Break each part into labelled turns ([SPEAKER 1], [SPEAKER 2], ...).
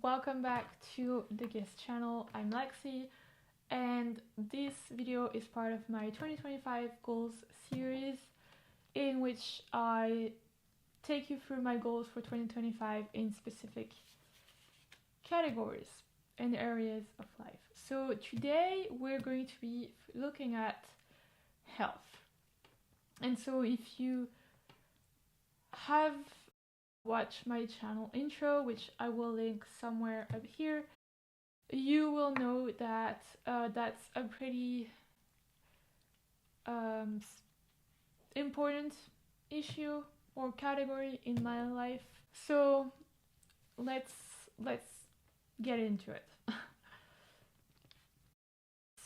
[SPEAKER 1] welcome back to the guest channel. I'm Lexi, and this video is part of my 2025 goals series in which I take you through my goals for 2025 in specific categories and areas of life. So today we're going to be looking at health. And so if you have watched my channel intro, which I will link somewhere up here, you will know that that's a pretty important issue or category in my life. So let's get into it.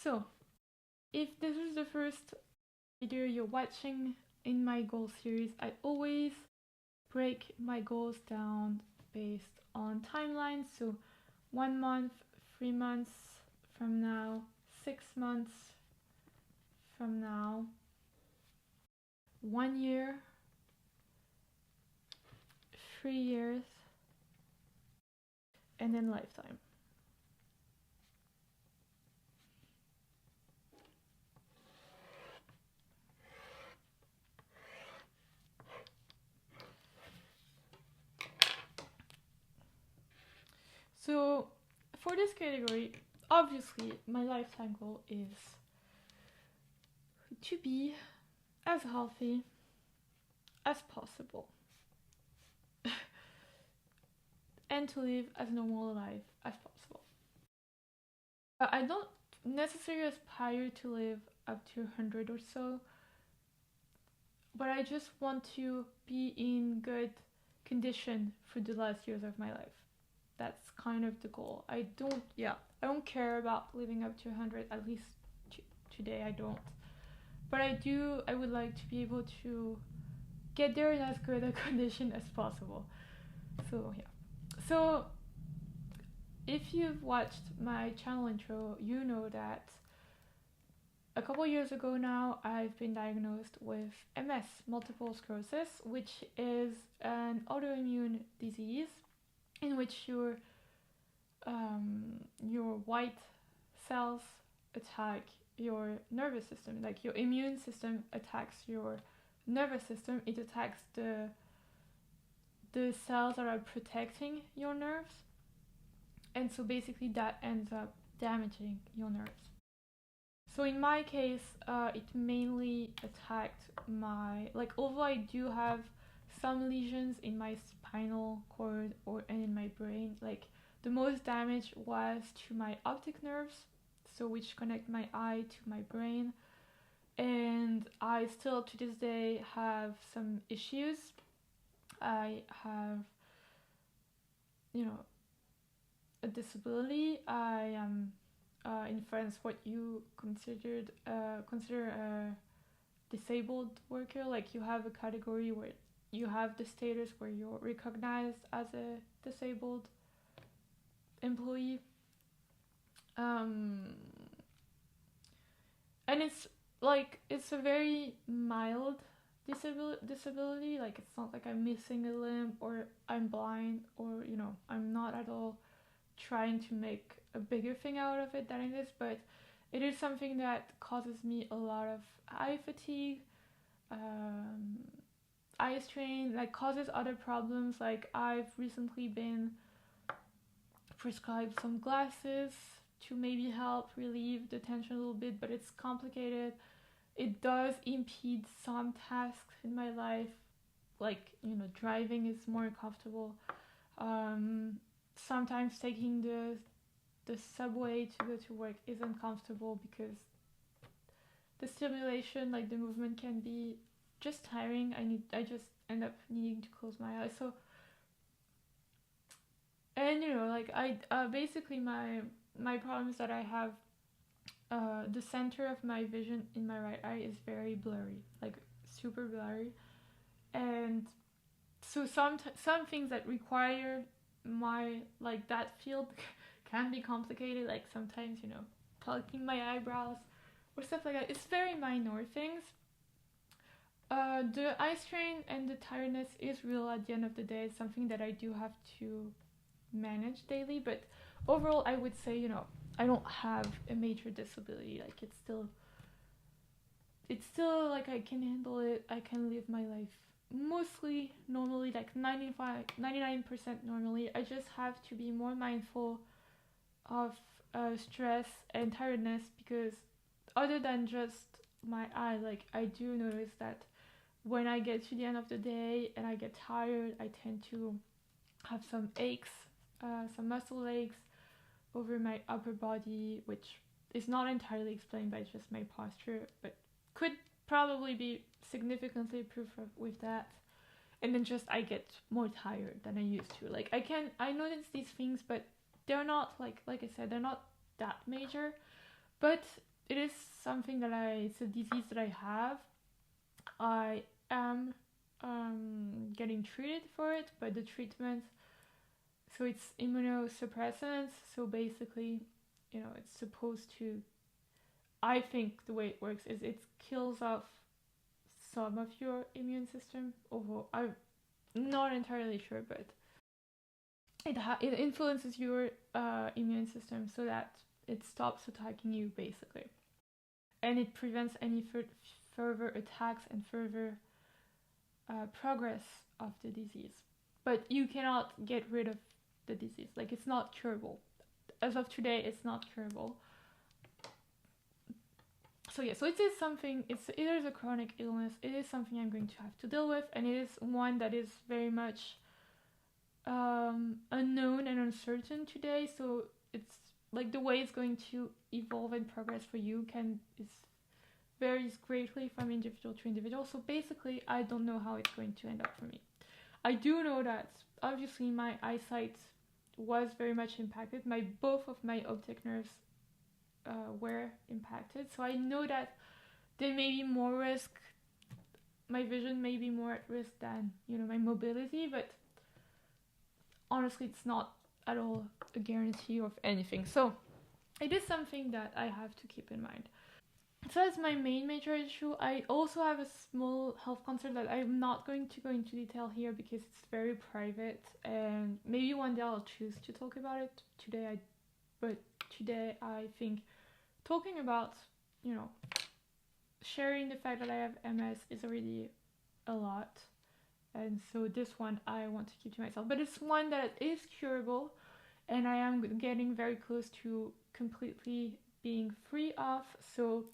[SPEAKER 1] So if this is the first video you're watching in my goal series, I always break my goals down based on timelines. So 1 month, 3 months from now, 6 months from now, 1 year, 3 years, and then lifetime. So for this category, obviously my lifetime goal is to be as healthy as possible and to live as normal a life as possible. I don't necessarily aspire to live up to 100 or so, but I just want to be in good condition for the last years of my life. That's kind of the goal. I don't care about living up to 100, at least today I don't. But I would like to be able to get there in as good a condition as possible. So yeah. So if you've watched my channel intro, you know that a couple years ago now, I've been diagnosed with MS, multiple sclerosis, which is an autoimmune disease in which your white cells attack your nervous system. Like your immune system attacks your nervous system. It attacks the cells that are protecting your nerves, and so basically that ends up damaging your nerves. So in my case, it mainly attacked although I do have some lesions in my spinal cord and in my brain, like the most damage was to my optic nerves, so which connect my eye to my brain, and I still to this day have some issues. I have, a disability. I am in France what you consider a disabled worker. Like you have a category where you have the status where you're recognized as a disabled employee, and it's a very mild disability. Like it's not like I'm missing a limb or I'm blind or I'm not at all trying to make a bigger thing out of it than it is, but it is something that causes me a lot of eye fatigue, eye strain, like causes other problems. Like I've recently been prescribed some glasses to maybe help relieve the tension a little bit, but it's complicated. It does impede some tasks in my life, like driving is more comfortable. Sometimes taking the subway to go to work isn't comfortable because the stimulation, like the movement, can be just tiring. I just end up needing to close my eyes. So, and basically my problem is that I have the center of my vision in my right eye is very blurry, like super blurry, and so some things that require my that field can be complicated, like sometimes plucking my eyebrows or stuff like that. It's very minor things. The eye strain and the tiredness is real at the end of the day. It's something that I do have to manage daily. But overall, I would say, I don't have a major disability. Like it's still like I can handle it. I can live my life mostly normally, like 99% normally. I just have to be more mindful of stress and tiredness, because other than just my eye, like I do notice that when I get to the end of the day and I get tired, I tend to have some aches, some muscle aches over my upper body, which is not entirely explained by just my posture, but could probably be significantly improved with that. And then just I get more tired than I used to. Like I notice these things, but they're not like I said, they're not that major. But it is something it's a disease that I have. I am getting treated for it, but the treatment, so it's immunosuppressants. So basically, it's supposed to, I think the way it works is it kills off some of your immune system. Although I'm not entirely sure, but it influences your immune system so that it stops attacking you basically, and it prevents any further attacks and further progress of the disease. But you cannot get rid of the disease. Like it's not curable. As of today, it's not curable. So yeah, so it is something. It is a chronic illness. It is something I'm going to have to deal with, and it is one that is very much unknown and uncertain today. So it's like the way it's going to evolve and progress for you varies greatly from individual to individual. So basically, I don't know how it's going to end up for me. I do know that obviously my eyesight was very much impacted. Both of my optic nerves were impacted. So I know that there may be more risk. My vision may be more at risk than my mobility, but honestly, it's not at all a guarantee of anything. So it is something that I have to keep in mind. So that's my main major issue. I also have a small health concern that I'm not going to go into detail here because it's very private, and maybe one day I'll choose to talk about it. But today I think talking about, sharing the fact that I have MS is already a lot. And so this one I want to keep to myself. But it's one that is curable, and I am getting very close to completely being free of. So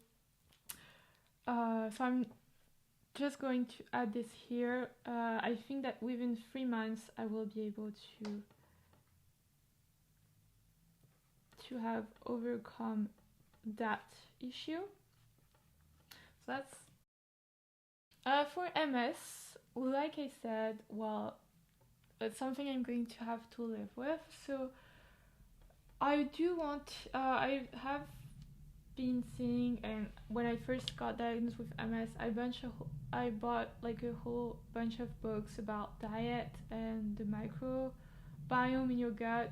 [SPEAKER 1] I'm just going to add this here. I think that within 3 months I will be able to have overcome that issue. So that's for MS. Like I said, well, it's something I'm going to have to live with. So I do want. I have been seeing, and when I first got diagnosed with MS, I bought like a whole bunch of books about diet and the microbiome in your gut,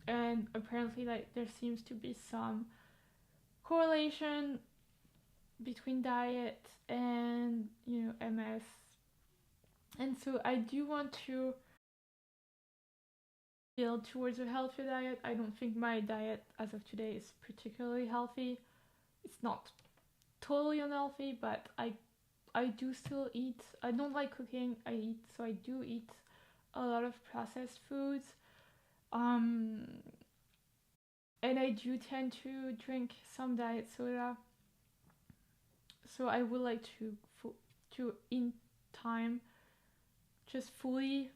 [SPEAKER 1] and apparently like there seems to be some correlation between diet and MS. And so I do want to build towards a healthier diet. I don't think my diet as of today is particularly healthy. It's not totally unhealthy, but I do still eat. I don't like cooking. So I do eat a lot of processed foods. And I do tend to drink some diet soda. So I would like to in time just fully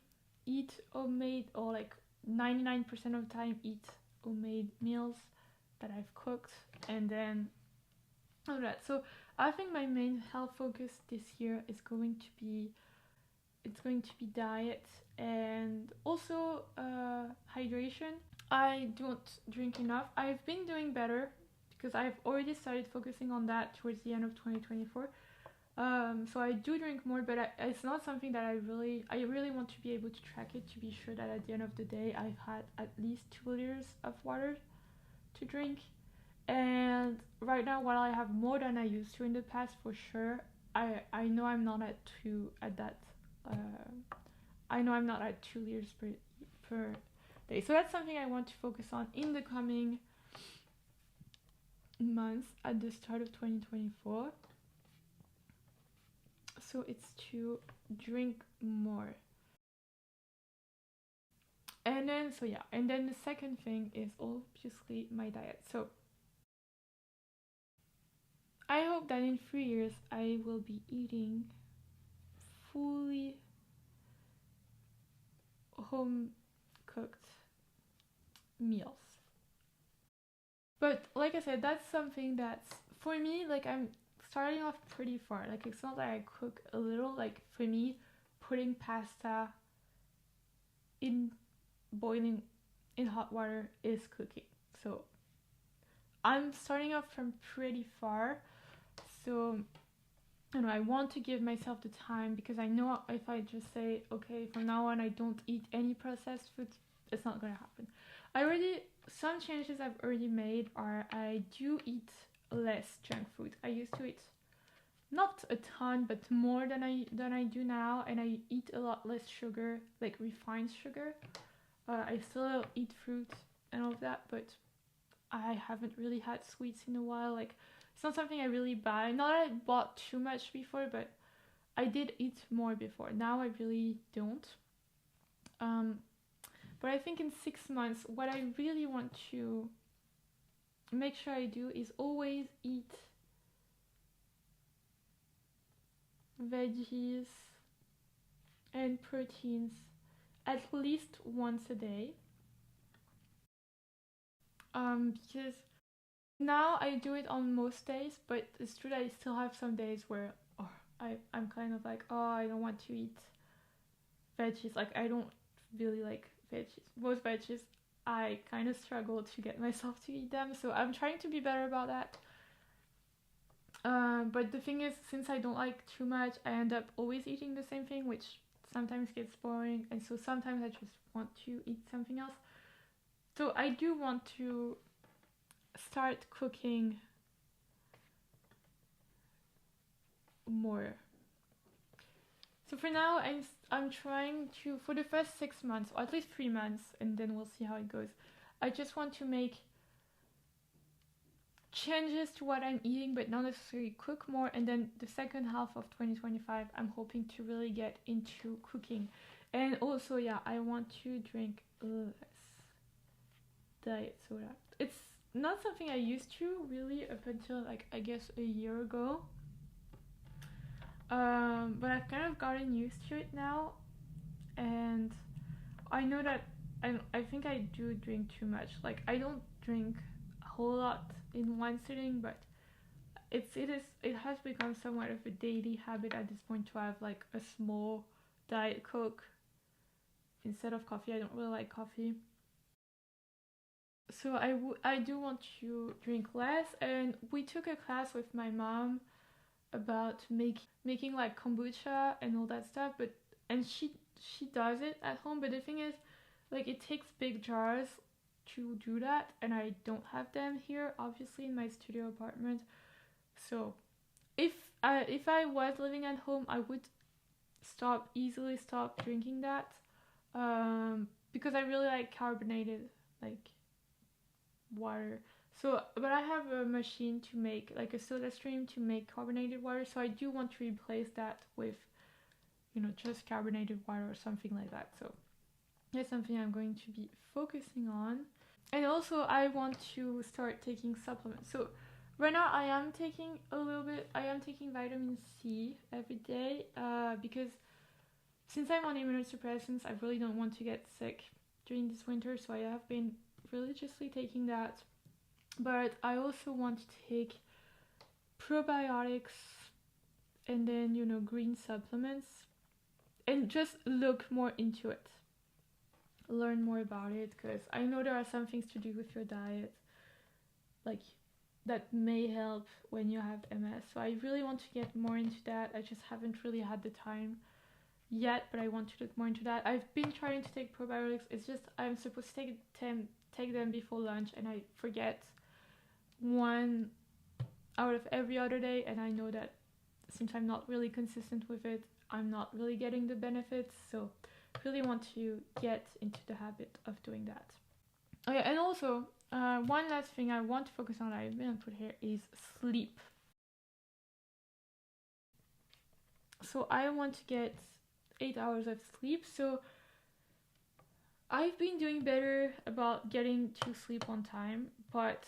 [SPEAKER 1] eat homemade, or like 99% of the time eat homemade meals that I've cooked, and then all that. So I think my main health focus this year is going to be diet, and also hydration. I don't drink enough. I've been doing better because I've already started focusing on that towards the end of 2024. So I do drink more, but it's not something that I really want to be able to track it, to be sure that at the end of the day I've had at least 2 liters of water to drink. And right now, while I have more than I used to in the past, for sure, I know I'm not at 2 liters per days. So that's something I want to focus on in the coming months at the start of 2024. So it's to drink more. And then, so yeah, and then the second thing is obviously my diet. So I hope that in 3 years I will be eating fully home cooked meals. But like I said, that's something that's for me, like I'm starting off pretty far. Like it's not that I cook a little, like for me, putting pasta in boiling in hot water is cooking. So I'm starting off from pretty far. So I want to give myself the time, because I know if I just say, okay, from now on I don't eat any processed food, it's not gonna happen. Some changes I've already made are I do eat less junk food. I used to eat not a ton, but more than I do now, and I eat a lot less sugar, like refined sugar. I still eat fruit and all of that, but I haven't really had sweets in a while. Like it's not something I really buy. Not that I bought too much before, but I did eat more before. Now I really don't. But I think in 6 months, what I really want to make sure I do is always eat veggies and proteins at least once a day. Because now I do it on most days, but it's true that I still have some days where I'm kind of like, I don't want to eat veggies. Like I don't really like veggies. Most veggies, I kind of struggle to get myself to eat them. So I'm trying to be better about that. But the thing is, since I don't like too much, I end up always eating the same thing, which sometimes gets boring. And so sometimes I just want to eat something else. So I do want to start cooking more. So for now, I'm trying to, for the first 6 months, or at least 3 months, and then we'll see how it goes. I just want to make changes to what I'm eating, but not necessarily cook more. And then the second half of 2025, I'm hoping to really get into cooking. And also, yeah, I want to drink less diet soda. It's not something I used to really up until like I guess a year ago. But I've kind of gotten used to it now, and I know that I think I do drink too much. Like I don't drink a whole lot in one sitting, but it has become somewhat of a daily habit at this point to have like a small Diet Coke instead of coffee. I don't really like coffee. So I do want to drink less, and we took a class with my mom about making like kombucha and all that stuff, and she does it at home, but the thing is, like, it takes big jars to do that, and I don't have them here obviously in my studio apartment. So if I was living at home, I would easily stop drinking that, because I really like carbonated, like, water. So, but I have a machine to make, like, a soda stream to make carbonated water, so I do want to replace that with, just carbonated water or something like that. So that's something I'm going to be focusing on. And also I want to start taking supplements. So right now I am taking vitamin C every day, because since I'm on immunosuppressants, I really don't want to get sick during this winter, so I have been religiously taking that. But I also want to take probiotics and then, green supplements, and just look more into it, learn more about it, because I know there are some things to do with your diet, like, that may help when you have MS. So I really want to get more into that. I just haven't really had the time yet, but I want to look more into that. I've been trying to take probiotics. It's just I'm supposed to take them before lunch, and I forget one out of every other day, and I know that since I'm not really consistent with it, I'm not really getting the benefits. So really want to get into the habit of doing that. Oh yeah, and also one last thing I want to focus on that I didn't put here is sleep. So I want to get 8 hours of sleep. So I've been doing better about getting to sleep on time, but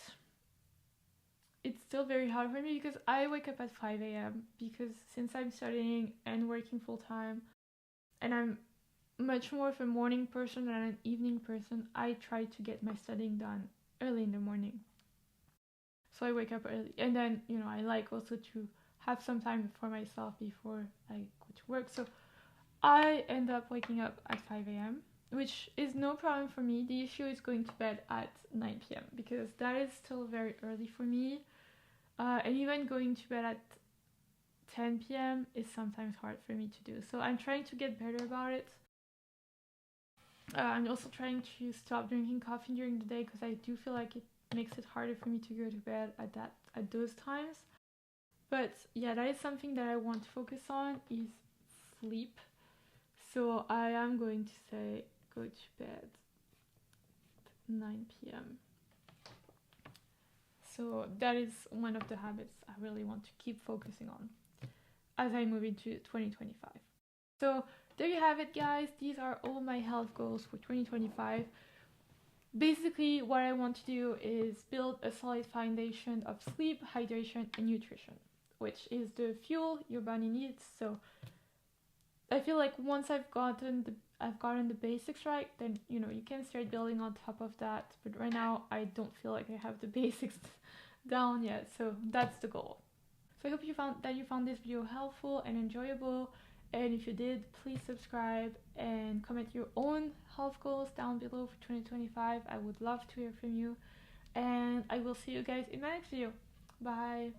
[SPEAKER 1] it's still very hard for me because I wake up at 5 a.m. because since I'm studying and working full time, and I'm much more of a morning person than an evening person, I try to get my studying done early in the morning. So I wake up early, and then I like also to have some time for myself before I go to work. So I end up waking up at 5 a.m., which is no problem for me. The issue is going to bed at 9 p.m. because that is still very early for me. And even going to bed at 10 p.m. is sometimes hard for me to do. So I'm trying to get better about it. I'm also trying to stop drinking coffee during the day because I do feel like it makes it harder for me to go to bed at those times. But yeah, that is something that I want to focus on is sleep. So I am going to say go to bed at 9 p.m. So that is one of the habits I really want to keep focusing on as I move into 2025. So there you have it, guys. These are all my health goals for 2025. Basically, what I want to do is build a solid foundation of sleep, hydration, and nutrition, which is the fuel your body needs. So I feel like once I've gotten the basics right, then you can start building on top of that. But right now, I don't feel like I have the basics down yet. So that's the goal. So I hope you found this video helpful and enjoyable. And if you did, please subscribe and comment your own health goals down below for 2025. I would love to hear from you. And I will see you guys in my next video. Bye.